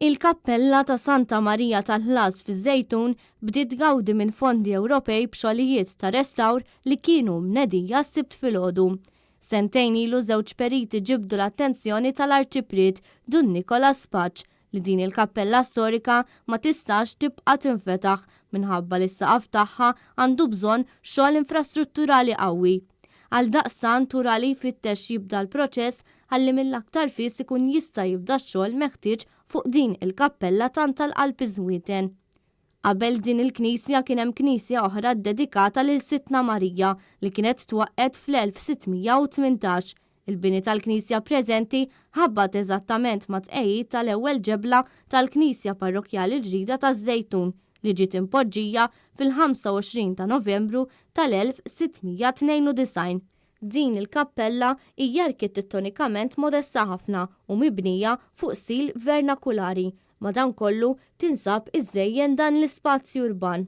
Il-Kappella ta' Santa Marija tal-Ħlas fiż-Żejtun bdiet tgawdi minn fondi Ewropej b'xogħlijiet ta' restawr li kienu mnedija s-sibt filgħodu. Sentejn ilu żewġ periti ġibdu l-attenzjoni tal-Arċipriet Dun Nicolas Spaċ li din il-kappella storika ma tistax tibqa' tinfetaħ minħabba li s-saqaf tagħha għandu bżonn xogħol infrastrutturali qawwi. Għaldaqstant tura li jfittex jibda l-proċess ħalli mill-aktar fis ikun jista' jibda x-xogħol meħtieġ fuq din il-kappella tant tal-qalb iżwieten. Qabel din il-knisja kien hemm knisja oħra dedikata lil Sittna Marija li kienet twaqqed fl-1618. Il-bini tal-knisja preżenti ħabbat eżattament ma' tqejjid tal-ewwel ġebla tal-Knisja Parrokjali ġdida taż-Żejtun li ġiet impoġġija fil-25 ta' Novembru tal-1692. Din il-kappella hija arkitettonikament modesta ħafna u mibnija fuq stil vernakulari, madankollu tinsab iżejjen dan l-ispazju urban.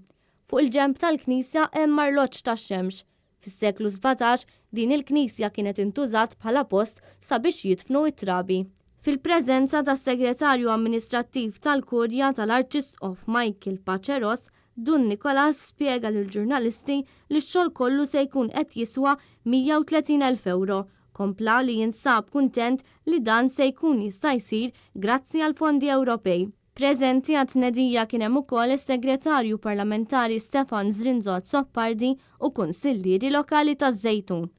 Fuq il-ġenb tal-knisja hemm arloġġ tax-xemx. Fis-seklu 17 din il-knisja kienet intużat bħala post sabiex jidfnu it-trabi. Fil-preżenza tas-Segretarju Amministrattiv tal-Kurja tal-Arċisqof Michael Paċeros, Dun Nicolas spjega lill-ġurnalisti li x-xogħol kollu se jkun qed jiswa 130,000 euro. Kompla li jinsab kuntent li dan se jkun jista' jsir grazzi għal fondi Ewropej. Preżenti għat-tnedija kien hemm ukoll is-Segretarju Parlamentari Stefan Zrinzot Soppardi u kunsillieri lokali taż-Żejtun.